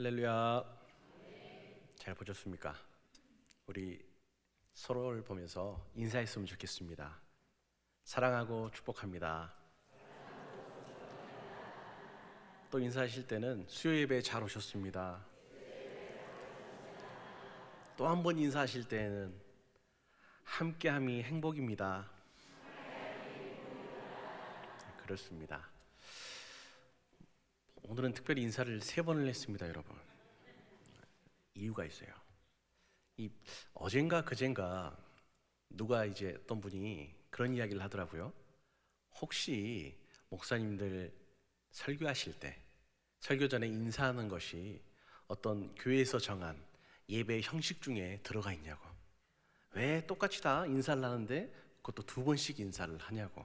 할렐루야. 잘 보셨습니까? 우리 서로를 보면서 인사했으면 좋겠습니다. 사랑하고 축복합니다. 또 인사하실 때는 수요 예배에 잘 오셨습니다. 또 한 번 인사하실 때는 함께함이 행복입니다. 그렇습니다. 오늘은 특별히 인사를 3번을 했습니다, 여러분. 이유가 있어요. 어젠가 그젠가 누가 이제 어떤 분이 그런 이야기를 하더라고요. 혹시 목사님들 설교하실 때 설교 전에 인사하는 것이 어떤 교회에서 정한 예배 형식 중에 들어가 있냐고. 왜 똑같이 다 인사를 하는데 그것도 2번씩 인사를 하냐고.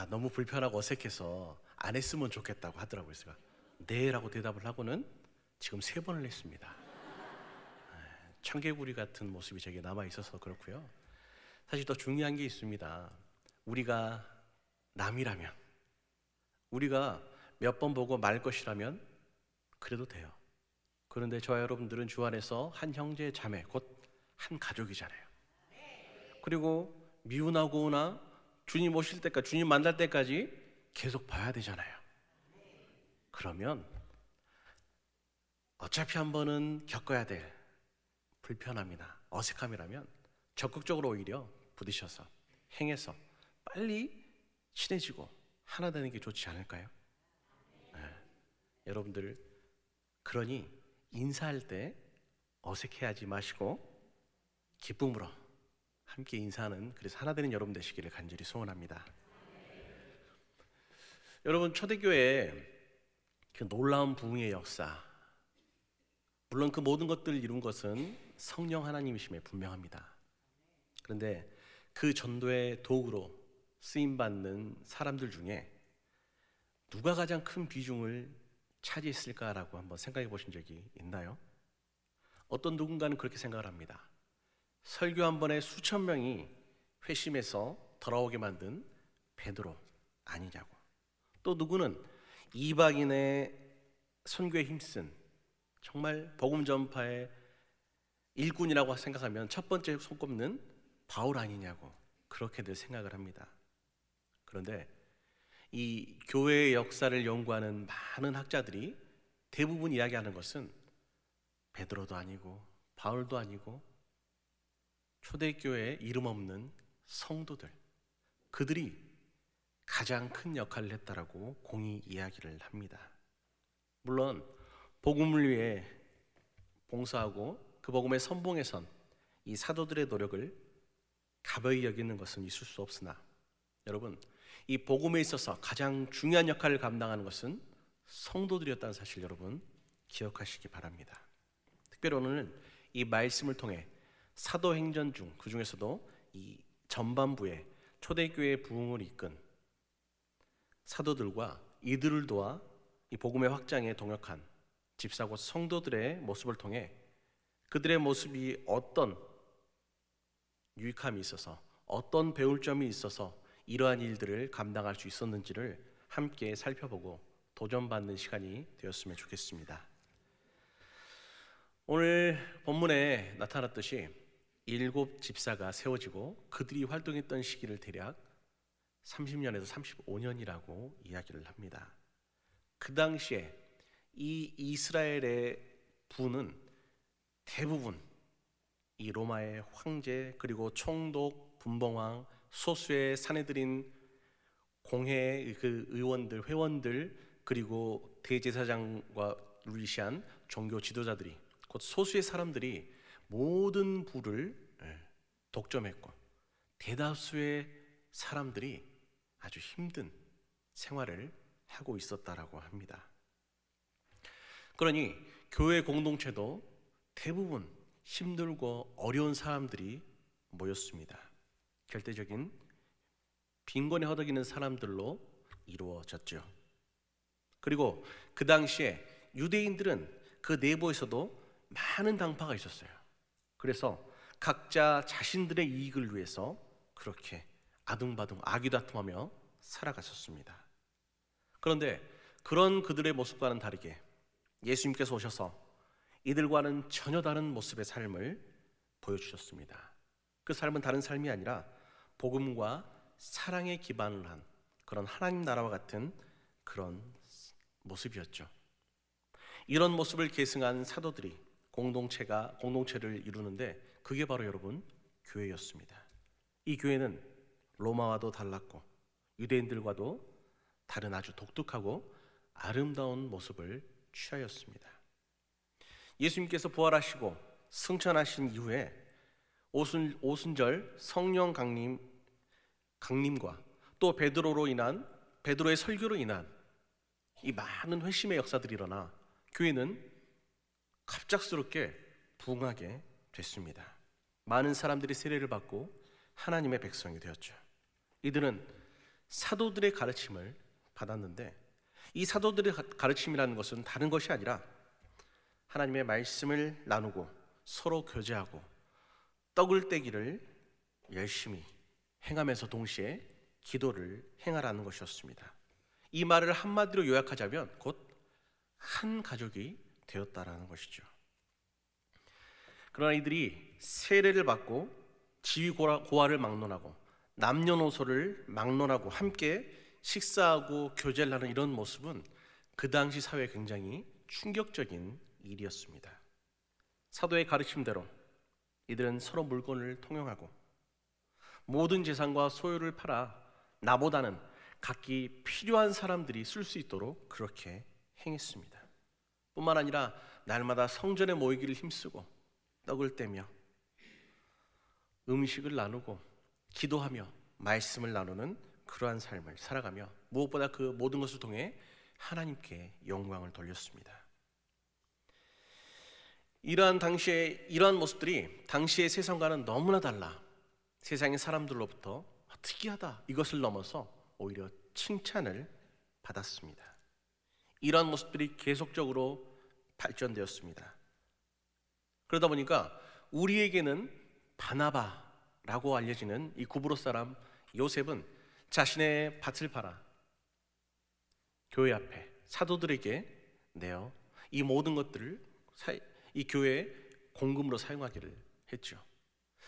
너무 불편하고 어색해서 안 했으면 좋겠다고 하더라고요. 제가 네 라고 대답을 하고는 지금 3번을 했습니다. 청개구리 같은 모습이 제게 남아있어서 그렇고요. 사실 더 중요한 게 있습니다. 우리가 남이라면, 우리가 몇 번 보고 말 것이라면 그래도 돼요. 그런데 저와 여러분들은 주 안에서 한 형제 자매, 곧 한 가족이잖아요. 그리고 미운하고나 주님 오실 때까지, 주님 만날 때까지 계속 봐야 되잖아요. 그러면 어차피 한 번은 겪어야 될 불편함이나 어색함이라면 적극적으로 오히려 부딪혀서 행해서 빨리 친해지고 하나 되는 게 좋지 않을까요? 여러분들, 그러니 인사할 때 어색해하지 마시고 기쁨으로 함께 인사하는, 그래서 하나 되는 여러분 되시기를 간절히 소원합니다. 여러분, 초대교회의 그 놀라운 부흥의 역사, 물론 그 모든 것들을 이룬 것은 성령 하나님이심에 분명합니다. 그런데 그 전도의 도구로 쓰임받는 사람들 중에 누가 가장 큰 비중을 차지했을까라고 한번 생각해 보신 적이 있나요? 어떤 누군가는 그렇게 생각을 합니다. 설교 한 번에 수천 명이 회심해서 돌아오게 만든 베드로 아니냐고. 또 누구는 이방인의 선교에 힘쓴 정말 복음 전파의 일꾼이라고 생각하면 첫 번째 손꼽는 바울 아니냐고 그렇게들 생각을 합니다. 그런데 이 교회의 역사를 연구하는 많은 학자들이 대부분 이야기하는 것은 베드로도 아니고 바울도 아니고 초대교회에 이름 없는 성도들, 그들이 가장 큰 역할을 했다라고 공히 이야기를 합니다. 물론 복음을 위해 봉사하고 그 복음의 선봉에 선 이 사도들의 노력을 가벼이 여기는 것은 있을 수 없으나, 여러분, 이 복음에 있어서 가장 중요한 역할을 감당하는 것은 성도들이었다는 사실 여러분 기억하시기 바랍니다. 특별히 오늘은 이 말씀을 통해 사도행전 중 그 중에서도 이 전반부에 초대교회의 부흥을 이끈 사도들과 이들을 도와 이 복음의 확장에 동역한 집사고 성도들의 모습을 통해 그들의 모습이 어떤 유익함이 있어서, 어떤 배울 점이 있어서 이러한 일들을 감당할 수 있었는지를 함께 살펴보고 도전받는 시간이 되었으면 좋겠습니다. 오늘 본문에 나타났듯이 7 집사가 세워지고 그들이 활동했던 시기를 대략 30년에서 35년이라고 이야기를 합니다. 그 당시에 이 이스라엘의 부는 대부분 이 로마의 황제, 그리고 총독, 분봉왕, 소수의 사내들인 공회의 그 의원들, 회원들, 그리고 대제사장과 루이시안 종교 지도자들이, 곧 소수의 사람들이 모든 부를 독점했고 대다수의 사람들이 아주 힘든 생활을 하고 있었다라고 합니다. 그러니 교회 공동체도 대부분 힘들고 어려운 사람들이 모였습니다. 절대적인 빈곤에 허덕이는 사람들로 이루어졌죠. 그리고 그 당시에 유대인들은 그 내부에서도 많은 당파가 있었어요. 그래서 각자 자신들의 이익을 위해서 그렇게 아둥바둥 아귀다툼하며 살아갔었습니다. 그런데 그런 그들의 모습과는 다르게 예수님께서 오셔서 이들과는 전혀 다른 모습의 삶을 보여주셨습니다. 그 삶은 다른 삶이 아니라 복음과 사랑에 기반을 한 그런 하나님 나라와 같은 그런 모습이었죠. 이런 모습을 계승한 사도들이 공동체를 이루는데 그게 바로 여러분 교회였습니다. 이 교회는 로마와도 달랐고 유대인들과도 다른 아주 독특하고 아름다운 모습을 취하였습니다. 예수님께서 부활하시고 승천하신 이후에 오순절 성령 강림과 또 베드로의 설교로 인한 이 많은 회심의 역사들이 일어나 교회는 갑작스럽게 부흥하게 됐습니다. 많은 사람들이 세례를 받고 하나님의 백성이 되었죠. 이들은 사도들의 가르침을 받았는데 이 사도들의 가르침이라는 것은 다른 것이 아니라 하나님의 말씀을 나누고 서로 교제하고 떡을 떼기를 열심히 행하면서 동시에 기도를 행하라는 것이었습니다. 이 말을 한마디로 요약하자면 곧 한 가족이 되었다라는 것이죠. 그러나 이들이 세례를 받고 지위 고하를 막론하고 남녀노소를 막론하고 함께 식사하고 교제를 하는 이런 모습은 그 당시 사회에 굉장히 충격적인 일이었습니다. 사도의 가르침대로 이들은 서로 물건을 통용하고 모든 재산과 소유를 팔아 나보다는 각기 필요한 사람들이 쓸 수 있도록 그렇게 행했습니다. 뿐만 아니라 날마다 성전에 모이기를 힘쓰고 떡을 떼며 음식을 나누고 기도하며 말씀을 나누는 그러한 삶을 살아가며 무엇보다 그 모든 것을 통해 하나님께 영광을 돌렸습니다. 이러한 모습들이 당시의 세상과는 너무나 달라 세상의 사람들로부터 특이하다 이것을 넘어서 오히려 칭찬을 받았습니다. 이러한 모습들이 계속적으로 발전되었습니다. 그러다 보니까 우리에게는 바나바라고 알려지는 이 구브로 사람 요셉은 자신의 밭을 팔아 교회 앞에 사도들에게 내어 이 모든 것들을 이 교회의 공금으로 사용하기를 했죠.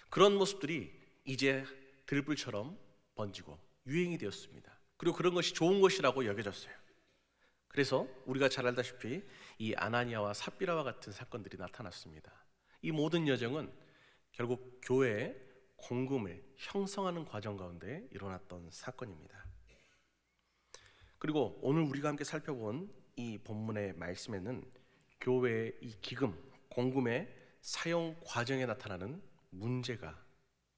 그런 모습들이 이제 들불처럼 번지고 유행이 되었습니다. 그리고 그런 것이 좋은 것이라고 여겨졌어요. 그래서 우리가 잘 알다시피 이 아나니아와 삽비라와 같은 사건들이 나타났습니다. 이 모든 여정은 결국 교회의 공금을 형성하는 과정 가운데 일어났던 사건입니다. 그리고 오늘 우리가 함께 살펴본 이 본문의 말씀에는 교회의 이 기금, 공금의 사용 과정에 나타나는 문제가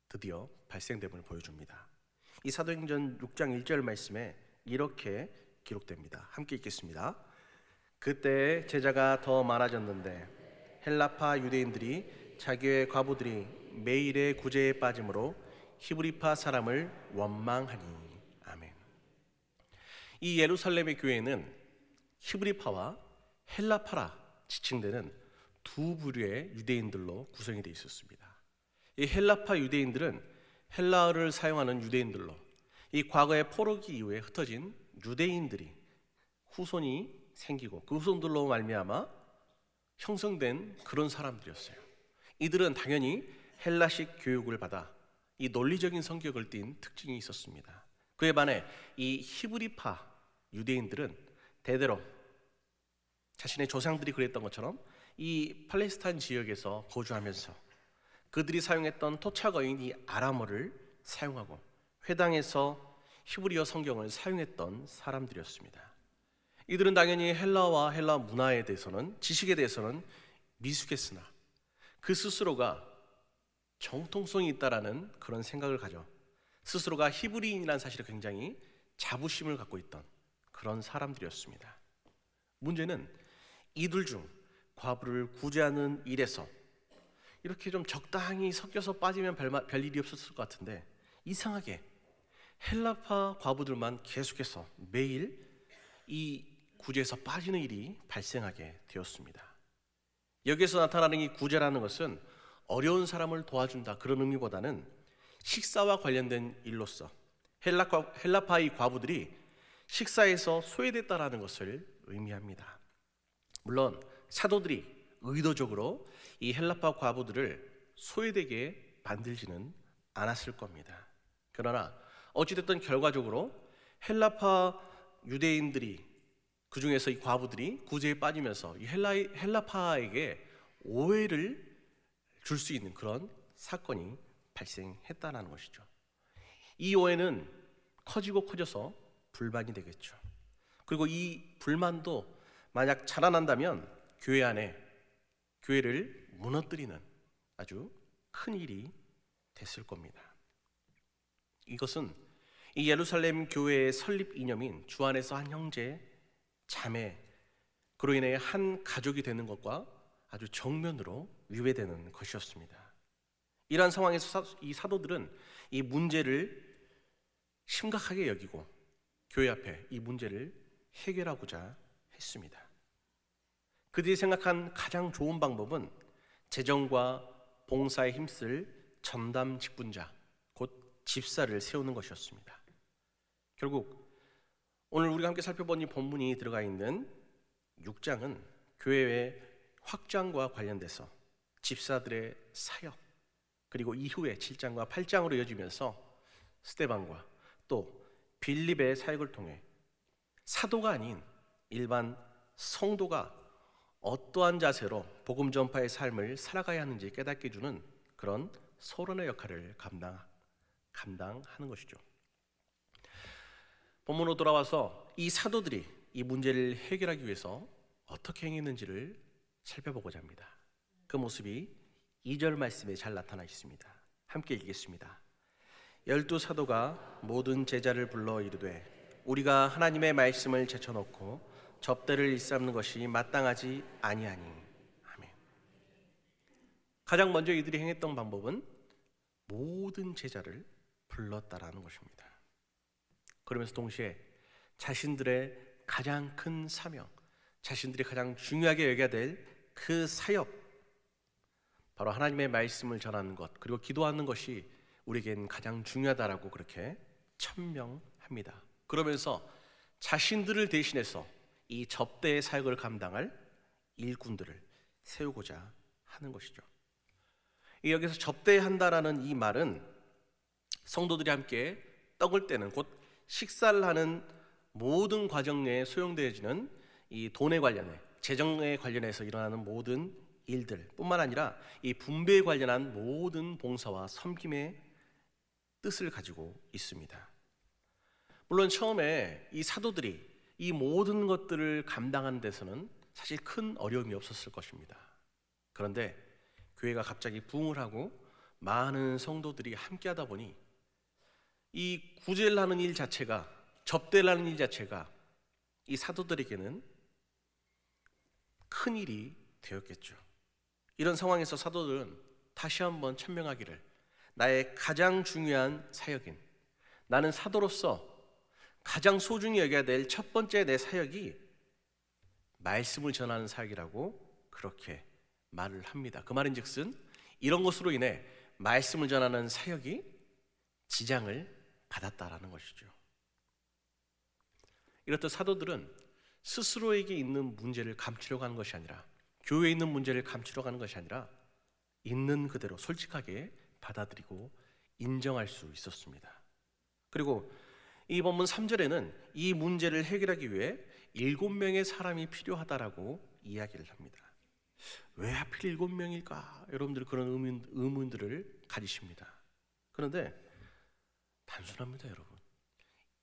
드디어 발생됨을 보여줍니다. 이 사도행전 6장 1절 말씀에 이렇게 기록됩니다. 함께 읽겠습니다. 그때 제자가 더 많아졌는데 헬라파 유대인들이 자기의 과부들이 매일의 구제에 빠짐으로 히브리파 사람을 원망하니. 아멘. 이 예루살렘의 교회는 히브리파와 헬라파라 지칭되는 두 부류의 유대인들로 구성이 되어 있었습니다. 이 헬라파 유대인들은 헬라어를 사용하는 유대인들로 이 과거의 포로기 이후에 흩어진 유대인들이 후손이 생기고 그 후손들로 말미암아 형성된 그런 사람들이었어요. 이들은 당연히 헬라식 교육을 받아 이 논리적인 성격을 띤 특징이 있었습니다. 그에 반해 이 히브리파 유대인들은 대대로 자신의 조상들이 그랬던 것처럼 이 팔레스타인 지역에서 거주하면서 그들이 사용했던 토착어인 이 아람어를 사용하고 회당에서 히브리어 성경을 사용했던 사람들이었습니다. 이들은 당연히 헬라와 헬라 문화에 대해서는 지식에 대해서는 미숙했으나 그 스스로가 정통성이 있다라는 그런 생각을 가져 스스로가 히브리인이라는 사실에 굉장히 자부심을 갖고 있던 그런 사람들이었습니다. 문제는 이들 중 과부를 구제하는 일에서 이렇게 좀 적당히 섞여서 빠지면 별일이 없었을 것 같은데 이상하게 헬라파 과부들만 계속해서 매일 이 구제에서 빠지는 일이 발생하게 되었습니다. 여기에서 나타나는 이 구제라는 것은 어려운 사람을 도와준다 그런 의미보다는 식사와 관련된 일로서 헬라파의 과부들이 식사에서 소외됐다라는 것을 의미합니다. 물론 사도들이 의도적으로 이 헬라파 과부들을 소외되게 만들지는 않았을 겁니다. 그러나 어찌됐든 결과적으로 헬라파 유대인들이, 그 중에서 이 과부들이 구제에 빠지면서 이 헬라파에게 오해를 줄 수 있는 그런 사건이 발생했다는 것이죠. 이 오해는 커지고 커져서 불만이 되겠죠. 그리고 이 불만도 만약 자라난다면 교회 안에 교회를 무너뜨리는 아주 큰 일이 됐을 겁니다. 이것은 이 예루살렘 교회의 설립 이념인 주 안에서 한 형제, 자매, 그로 인해 한 가족이 되는 것과 아주 정면으로 위배되는 것이었습니다. 이러한 상황에서 이 사도들은 이 문제를 심각하게 여기고 교회 앞에 이 문제를 해결하고자 했습니다. 그들이 생각한 가장 좋은 방법은 재정과 봉사에 힘쓸 전담 직분자, 곧 집사를 세우는 것이었습니다. 결국 오늘 우리가 함께 살펴본 이 본문이 들어가 있는 6장은 교회의 확장과 관련돼서 집사들의 사역, 그리고 이후에 7장과 8장으로 이어지면서 스데반과 또 빌립의 사역을 통해 사도가 아닌 일반 성도가 어떠한 자세로 복음 전파의 삶을 살아가야 하는지 깨닫게 해주는 그런 서론의 역할을 감당하는 것이죠. 본문으로 돌아와서 이 사도들이 이 문제를 해결하기 위해서 어떻게 행했는지를 살펴보고자 합니다. 그 모습이 2절 말씀에 잘 나타나 있습니다. 함께 읽겠습니다. 12사도가 모든 제자를 불러 이르되 우리가 하나님의 말씀을 제쳐놓고 접대를 일삼는 것이 마땅하지 아니하니. 아멘. 가장 먼저 이들이 행했던 방법은 모든 제자를 불렀다라는 것입니다. 그러면서 동시에 자신들의 가장 큰 사명, 자신들이 가장 중요하게 여겨야 될 그 사역, 바로 하나님의 말씀을 전하는 것, 그리고 기도하는 것이 우리에겐 가장 중요하다라고 그렇게 천명합니다. 그러면서 자신들을 대신해서 이 접대의 사역을 감당할 일꾼들을 세우고자 하는 것이죠. 여기서 접대한다라는 이 말은 성도들이 함께 떡을 떼는, 곧 식사를 하는 모든 과정 내에 소용되어지는 이 돈에 관련해, 재정에 관련해서 일어나는 모든 일들 뿐만 아니라 이 분배에 관련한 모든 봉사와 섬김의 뜻을 가지고 있습니다. 물론 처음에 이 사도들이 이 모든 것들을 감당하는 데서는 사실 큰 어려움이 없었을 것입니다. 그런데 교회가 갑자기 부흥을 하고 많은 성도들이 함께 하다 보니 이 구제를 하는 일 자체가, 접대를 하는 일 자체가 이 사도들에게는 큰 일이 되었겠죠. 이런 상황에서 사도들은 다시 한번 천명하기를, 나의 가장 중요한 사역인, 나는 사도로서 가장 소중히 여겨야 될 첫 번째 내 사역이 말씀을 전하는 사역이라고 그렇게 말을 합니다. 그 말인즉슨 이런 것으로 인해 말씀을 전하는 사역이 지장을 받았다라는 것이죠. 이렇듯 사도들은 스스로에게 있는 문제를 감추려고 하는 것이 아니라, 교회에 있는 문제를 감추려고 하는 것이 아니라 있는 그대로 솔직하게 받아들이고 인정할 수 있었습니다. 그리고 이 본문 3절에는 이 문제를 해결하기 위해 7명의 사람이 필요하다라고 이야기를 합니다. 왜 하필 7명일까? 여러분들 그런 의문들을 가지십니다. 그런데 단순합니다, 여러분.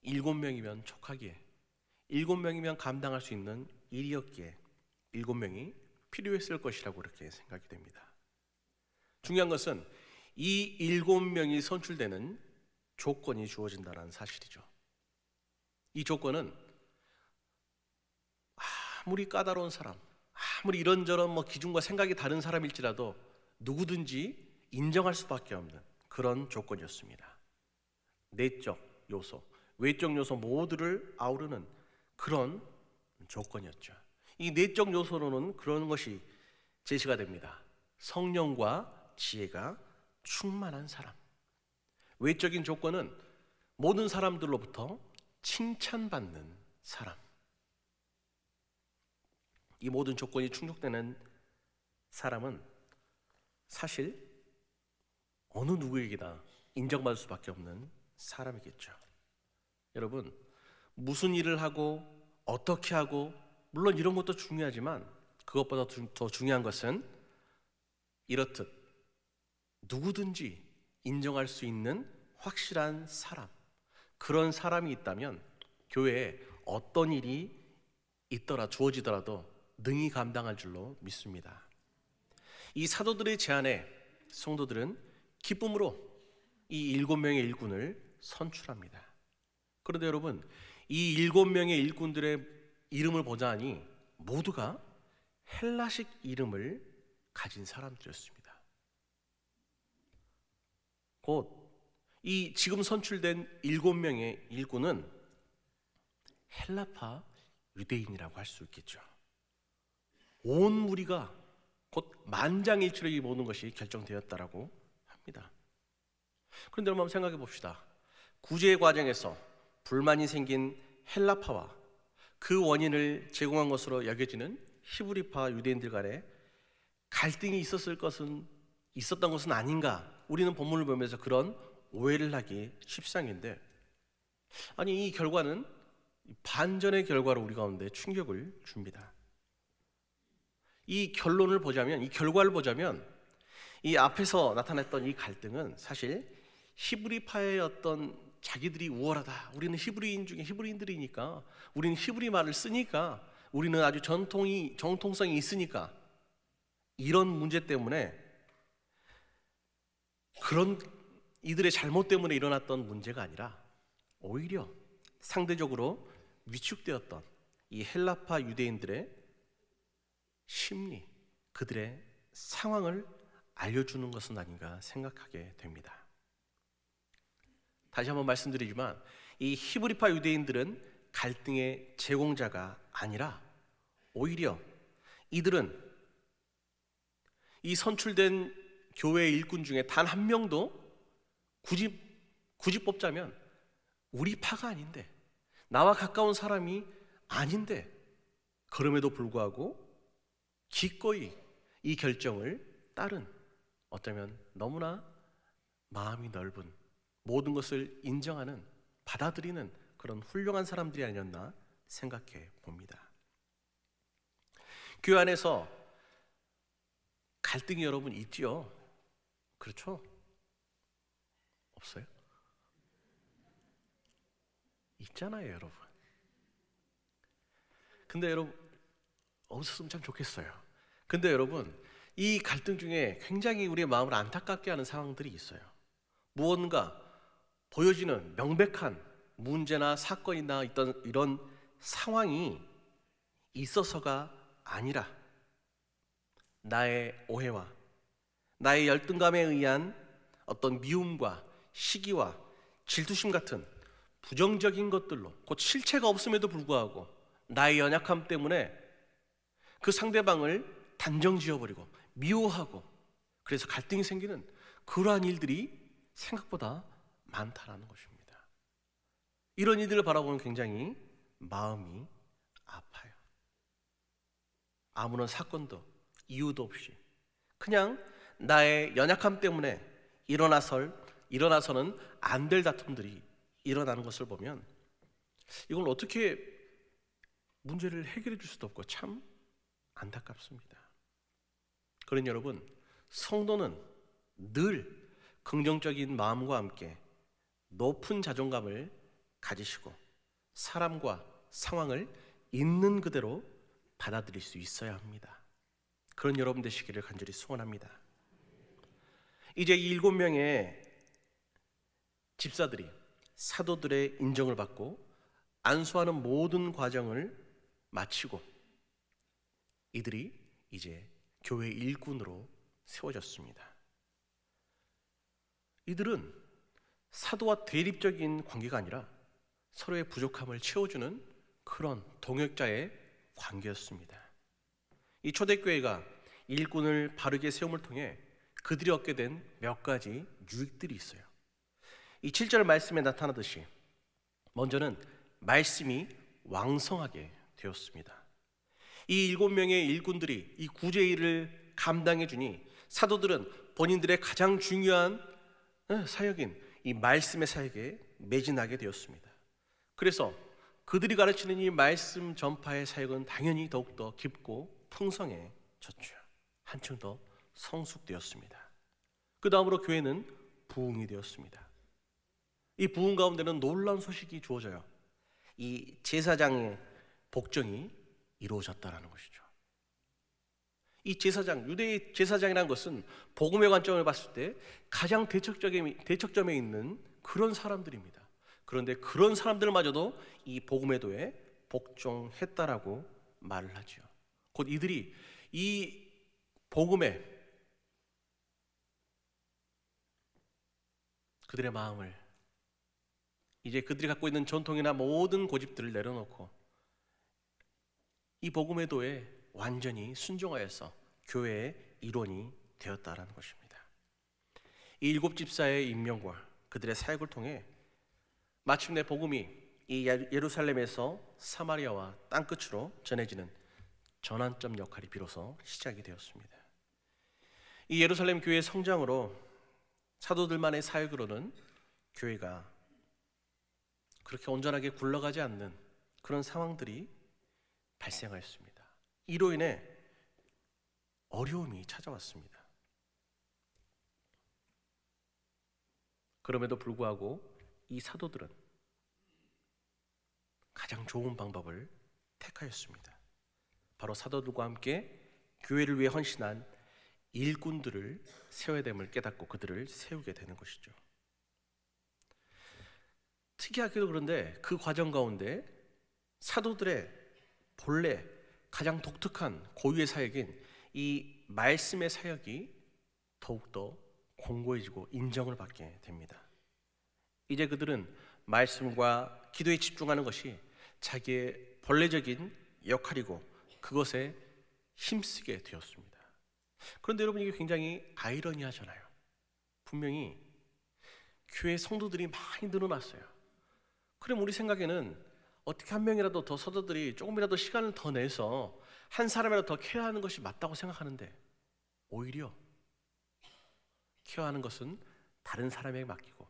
7명이면 촉하기에, 7명이면 감당할 수 있는 일이었기에 7명이 필요했을 것이라고 그렇게 생각이 됩니다. 중요한 것은 이 7명이 선출되는 조건이 주어진다는 사실이죠. 이 조건은 아무리 까다로운 사람, 아무리 이런저런 기준과 생각이 다른 사람일지라도 누구든지 인정할 수밖에 없는 그런 조건이었습니다. 내적 요소, 외적 요소 모두를 아우르는 그런 조건이었죠. 이 내적 요소로는 그런 것이 제시가 됩니다. 성령과 지혜가 충만한 사람. 외적인 조건은 모든 사람들로부터 칭찬받는 사람. 이 모든 조건이 충족되는 사람은 사실 어느 누구에게나 인정받을 수밖에 없는 사람이겠죠. 여러분, 무슨 일을 하고 어떻게 하고 물론 이런 것도 중요하지만 그것보다 더 중요한 것은 이렇듯 누구든지 인정할 수 있는 확실한 사람, 그런 사람이 있다면 교회에 어떤 일이 주어지더라도 능히 감당할 줄로 믿습니다. 이 사도들의 제안에 성도들은 기쁨으로 이 7명의 일꾼을 선출합니다. 그런데 여러분, 이 7명의 일꾼들의 이름을 보자 하니 모두가 헬라식 이름을 가진 사람들이었습니다. 곧 이 지금 선출된 7명의 일꾼은 헬라파 유대인이라고 할 수 있겠죠. 온 무리가 곧 만장일치로 모든 것이 결정되었다라고 합니다. 그런데 여러분, 한번 생각해 봅시다. 구제 과정에서 불만이 생긴 헬라파와 그 원인을 제공한 것으로 여겨지는 히브리파 유대인들 간에 갈등이 있었던 것은 아닌가, 우리는 본문을 보면서 그런 오해를 하기 십상인데, 아니 이 결과는 반전의 결과로 우리 가운데 충격을 줍니다. 이 결과를 보자면 이 앞에서 나타났던 이 갈등은 사실 히브리파의 어떤 자기들이 우월하다, 우리는 히브리인 중에 히브리인들이니까, 우리는 히브리 말을 쓰니까, 우리는 아주 정통성이 있으니까, 이런 문제 때문에, 그런 이들의 잘못 때문에 일어났던 문제가 아니라 오히려 상대적으로 위축되었던 이 헬라파 유대인들의 심리, 그들의 상황을 알려주는 것은 아닌가 생각하게 됩니다. 다시 한번 말씀드리지만 이 히브리파 유대인들은 갈등의 제공자가 아니라 오히려 이들은 이 선출된 교회 일꾼 중에 단 한 명도 굳이 뽑자면 우리 파가 아닌데, 나와 가까운 사람이 아닌데, 그럼에도 불구하고 기꺼이 이 결정을 따른, 어쩌면 너무나 마음이 넓은, 모든 것을 인정하는, 받아들이는 그런 훌륭한 사람들이 아니었나 생각해 봅니다. 교회 안에서 갈등이 여러분 있지요? 그렇죠? 없어요? 있잖아요, 여러분. 근데 여러분, 없었으면 참 좋겠어요. 근데 여러분, 이 갈등 중에 굉장히 우리의 마음을 안타깝게 하는 상황들이 있어요. 무언가 보여지는 명백한 문제나 사건이나 이런 상황이 있어서가 아니라 나의 오해와 나의 열등감에 의한 어떤 미움과 시기와 질투심 같은 부정적인 것들로, 곧 실체가 없음에도 불구하고 나의 연약함 때문에 그 상대방을 단정 지어버리고 미워하고, 그래서 갈등이 생기는 그러한 일들이 생각보다 많다라는 것입니다. 이런 이들을 바라보면 굉장히 마음이 아파요. 아무런 사건도 이유도 없이 그냥 나의 연약함 때문에 일어나서는 안 될 다툼들이 일어나는 것을 보면 이걸 어떻게 문제를 해결해 줄 수도 없고 참 안타깝습니다. 그러니 여러분, 성도는 늘 긍정적인 마음과 함께 높은 자존감을 가지시고 사람과 상황을 있는 그대로 받아들일 수 있어야 합니다. 그런 여러분 되시기를 간절히 소원합니다. 이제 이 7명의 집사들이 사도들의 인정을 받고 안수하는 모든 과정을 마치고 이들이 이제 교회 일꾼으로 세워졌습니다. 이들은 사도와 대립적인 관계가 아니라 서로의 부족함을 채워주는 그런 동역자의 관계였습니다. 이 초대교회가 일꾼을 바르게 세움을 통해 그들이 얻게 된 몇 가지 유익들이 있어요. 이 7절 말씀에 나타나듯이 먼저는 말씀이 왕성하게 되었습니다. 이 7명의 일꾼들이 이 구제 일을 감당해 주니 사도들은 본인들의 가장 중요한 사역인 이 말씀의 사역에 매진하게 되었습니다. 그래서 그들이 가르치는 이 말씀 전파의 사역은 당연히 더욱더 깊고 풍성해졌죠. 한층 더 성숙되었습니다. 그 다음으로 교회는 부흥이 되었습니다. 이 부흥 가운데는 놀라운 소식이 주어져요. 이 제사장의 복종이 이루어졌다는 것이죠. 이 제사장, 유대의 제사장이라는 것은 복음의 관점을 봤을 때 가장 대척점에 있는 그런 사람들입니다. 그런데 그런 사람들마저도 이 복음의 도에 복종했다라고 말을 하죠. 곧 이들이 이 복음에 그들의 마음을, 이제 그들이 갖고 있는 전통이나 모든 고집들을 내려놓고 이 복음의 도에 완전히 순종하여서 교회의 일원이 되었다라는 것입니다. 이 7집사의 임명과 그들의 사역을 통해 마침내 복음이 이 예루살렘에서 사마리아와 땅끝으로 전해지는 전환점 역할이 비로소 시작이 되었습니다. 이 예루살렘 교회의 성장으로 사도들만의 사역으로는 교회가 그렇게 온전하게 굴러가지 않는 그런 상황들이 발생하였습니다. 이로 인해 어려움이 찾아왔습니다. 그럼에도 불구하고 이 사도들은 가장 좋은 방법을 택하였습니다. 바로 사도들과 함께 교회를 위해 헌신한 일꾼들을 세워야 됨을 깨닫고 그들을 세우게 되는 것이죠. 특이하게도 그런데 그 과정 가운데 사도들의 본래 가장 독특한 고유의 사역인 이 말씀의 사역이 더욱더 공고해지고 인정을 받게 됩니다. 이제 그들은 말씀과 기도에 집중하는 것이 자기의 본래적인 역할이고 그것에 힘쓰게 되었습니다. 그런데 여러분, 이게 굉장히 아이러니하잖아요. 분명히 교회 성도들이 많이 늘어났어요. 그럼 우리 생각에는 어떻게 한 명이라도 더 사도들이 조금이라도 시간을 더 내서 한 사람이라도 더 케어하는 것이 맞다고 생각하는데, 오히려 케어하는 것은 다른 사람에게 맡기고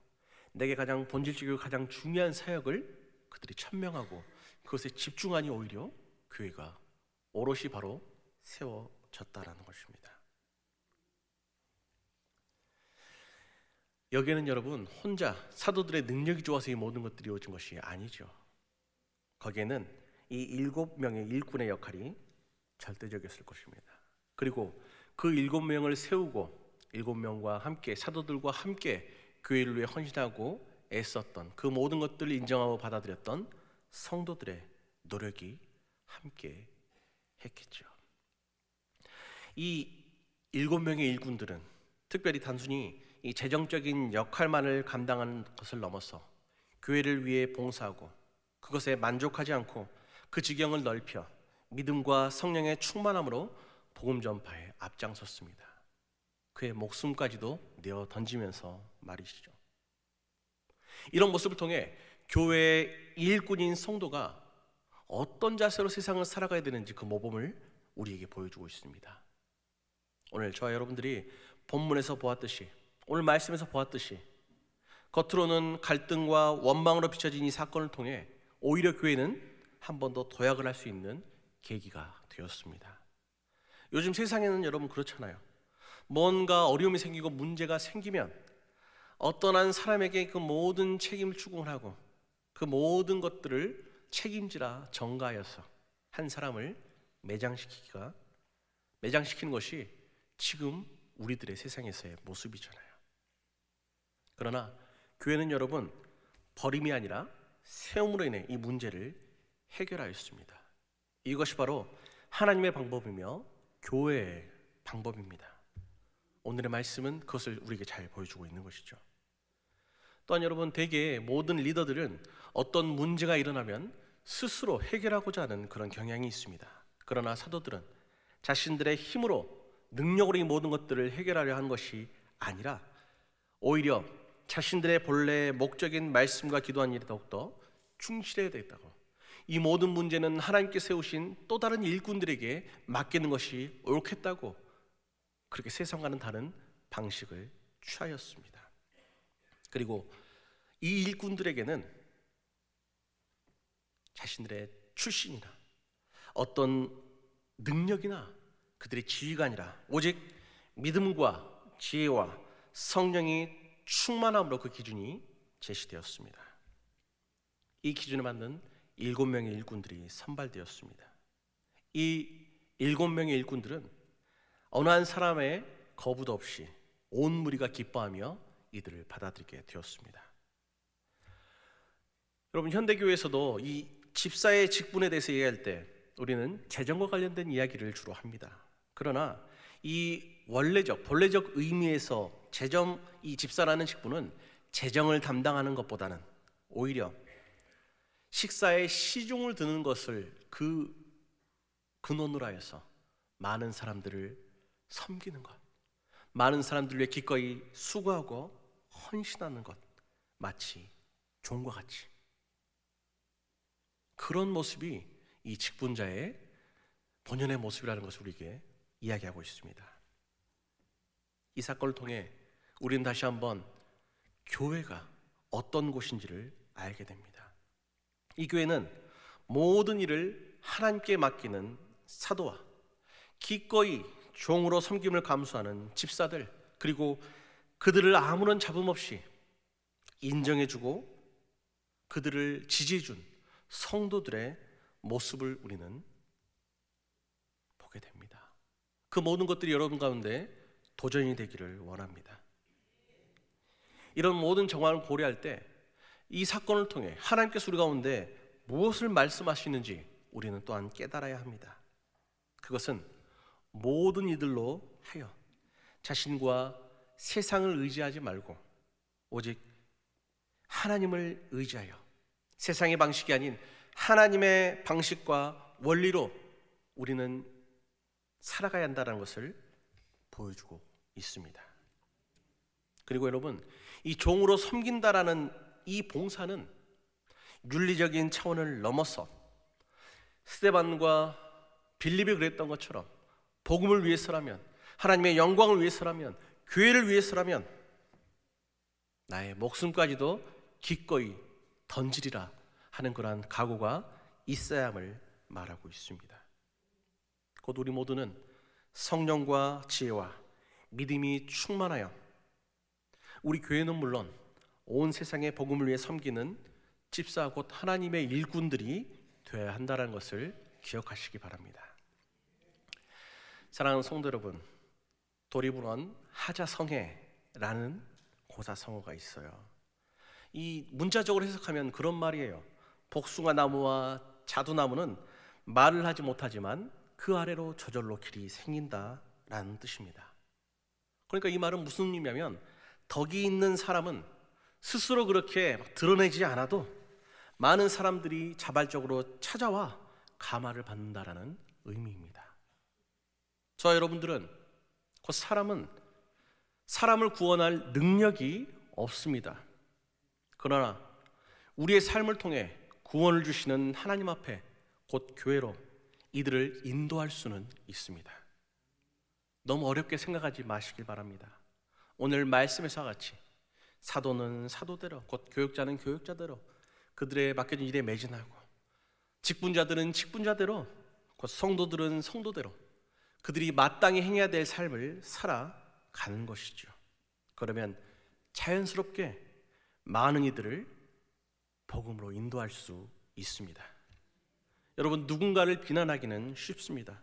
내게 가장 본질적이고 가장 중요한 사역을 그들이 천명하고 그것에 집중하니 오히려 교회가 오롯이 바로 세워졌다라는 것입니다. 여기에는 여러분, 혼자 사도들의 능력이 좋아서 이 모든 것들이 이루어진 것이 아니죠. 거기에는 이 7명의 일꾼의 역할이 절대적이었을 것입니다. 그리고 그 7명을 세우고 7명과 함께, 사도들과 함께 교회를 위해 헌신하고 애썼던 그 모든 것들을 인정하고 받아들였던 성도들의 노력이 함께 했겠죠. 이 7명의 일꾼들은 특별히 단순히 이 재정적인 역할만을 감당하는 것을 넘어서 교회를 위해 봉사하고 그것에 만족하지 않고 그 지경을 넓혀 믿음과 성령의 충만함으로 복음 전파에 앞장섰습니다. 그의 목숨까지도 내어 던지면서 말이시죠. 이런 모습을 통해 교회의 일꾼인 성도가 어떤 자세로 세상을 살아가야 되는지 그 모범을 우리에게 보여주고 있습니다. 오늘 저와 여러분들이 본문에서 보았듯이, 오늘 말씀에서 보았듯이 겉으로는 갈등과 원망으로 비춰진 이 사건을 통해 오히려 교회는 한 번 더 도약을 할 수 있는 계기가 되었습니다. 요즘 세상에는 여러분 그렇잖아요. 뭔가 어려움이 생기고 문제가 생기면 어떤 한 사람에게 그 모든 책임을 추궁을 하고 그 모든 것들을 책임지라 전가하여서 한 사람을 매장시키는 것이 지금 우리들의 세상에서의 모습이잖아요. 그러나 교회는 여러분, 버림이 아니라 세움으로 인해 이 문제를 해결하였습니다. 이것이 바로 하나님의 방법이며 교회의 방법입니다. 오늘의 말씀은 그것을 우리에게 잘 보여주고 있는 것이죠. 또한 여러분, 대개 모든 리더들은 어떤 문제가 일어나면 스스로 해결하고자 하는 그런 경향이 있습니다. 그러나 사도들은 자신들의 힘으로, 능력으로 이 모든 것들을 해결하려 한 것이 아니라 오히려 자신들의 본래의 목적인 말씀과 기도한 일에 더욱더 충실해야 되겠다고, 이 모든 문제는 하나님께 세우신 또 다른 일꾼들에게 맡기는 것이 옳겠다고 그렇게 세상과는 다른 방식을 취하였습니다. 그리고 이 일꾼들에게는 자신들의 출신이나 어떤 능력이나 그들의 지위가 아니라 오직 믿음과 지혜와 성령이 충만함으로 그 기준이 제시되었습니다. 이 기준에 맞는 7명의 일꾼들이 선발되었습니다. 이 7명의 일꾼들은 어느 한 사람의 거부도 없이 온 무리가 기뻐하며 이들을 받아들이게 되었습니다. 여러분, 현대교회에서도 이 집사의 직분에 대해서 얘기할 때 우리는 재정과 관련된 이야기를 주로 합니다. 그러나 이 본래적 의미에서 이 집사라는 직분은 재정을 담당하는 것보다는 오히려 식사에 시중을 드는 것을 근원으로 하여서 많은 사람들을 섬기는 것, 많은 사람들 위해 기꺼이 수고하고 헌신하는 것, 마치 종과 같이 그런 모습이 이 직분자의 본연의 모습이라는 것을 우리에게 이야기하고 있습니다. 이 사건을 통해 우리는 다시 한번 교회가 어떤 곳인지를 알게 됩니다. 이 교회는 모든 일을 하나님께 맡기는 사도와 기꺼이 종으로 섬김을 감수하는 집사들, 그리고 그들을 아무런 잡음 없이 인정해주고 그들을 지지해준 성도들의 모습을 우리는 보게 됩니다. 그 모든 것들이 여러분 가운데 도전이 되기를 원합니다. 이런 모든 정황을 고려할 때 이 사건을 통해 하나님께서 우리 가운데 무엇을 말씀하시는지 우리는 또한 깨달아야 합니다. 그것은 모든 이들로 하여 자신과 세상을 의지하지 말고 오직 하나님을 의지하여 세상의 방식이 아닌 하나님의 방식과 원리로 우리는 살아가야 한다는 것을 보여주고 있습니다. 그리고 여러분, 이 종으로 섬긴다라는 이 봉사는 윤리적인 차원을 넘어서 스데반과 빌립이 그랬던 것처럼 복음을 위해서라면, 하나님의 영광을 위해서라면, 교회를 위해서라면 나의 목숨까지도 기꺼이 던지리라 하는 그러한 각오가 있어야 함을 말하고 있습니다. 곧 우리 모두는 성령과 지혜와 믿음이 충만하여 우리 교회는 물론 온 세상의 복음을 위해 섬기는 집사 곧 하나님의 일꾼들이 되어야 한다는 것을 기억하시기 바랍니다. 사랑하는 성도 여러분, 도리부론 하자성회라는 고사성어가 있어요. 이 문자적으로 해석하면 그런 말이에요. 복숭아 나무와 자두나무는 말을 하지 못하지만 그 아래로 저절로 길이 생긴다라는 뜻입니다. 그러니까 이 말은 무슨 의미냐면 덕이 있는 사람은 스스로 그렇게 드러내지 않아도 많은 사람들이 자발적으로 찾아와 감화를 받는다라는 의미입니다. 저와 여러분들은 곧 사람을 구원할 능력이 없습니다. 그러나 우리의 삶을 통해 구원을 주시는 하나님 앞에 곧 교회로 이들을 인도할 수는 있습니다. 너무 어렵게 생각하지 마시길 바랍니다. 오늘 말씀에서 같이 사도는 사도대로, 곧 교육자는 교육자대로 그들의 맡겨진 일에 매진하고, 직분자들은 직분자대로, 곧 성도들은 성도대로 그들이 마땅히 행해야 될 삶을 살아가는 것이죠. 그러면 자연스럽게 많은 이들을 복음으로 인도할 수 있습니다. 여러분, 누군가를 비난하기는 쉽습니다.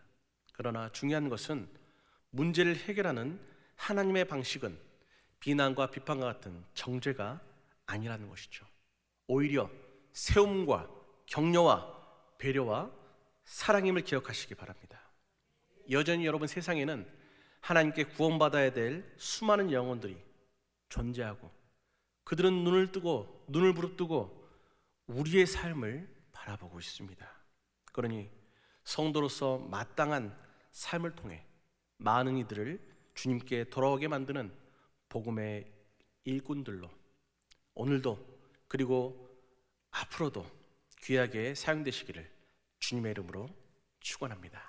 그러나 중요한 것은 문제를 해결하는 하나님의 방식은 비난과 비판과 같은 정죄가 아니라는 것이죠. 오히려 세움과 격려와 배려와 사랑임을 기억하시기 바랍니다. 여전히 여러분 세상에는 하나님께 구원받아야 될 수많은 영혼들이 존재하고 그들은 눈을 부릅뜨고 우리의 삶을 바라보고 있습니다. 그러니 성도로서 마땅한 삶을 통해 많은 이들을 주님께 돌아오게 만드는 복음의 일꾼들로 오늘도 그리고 앞으로도 귀하게 사용되시기를 주님의 이름으로 축원합니다.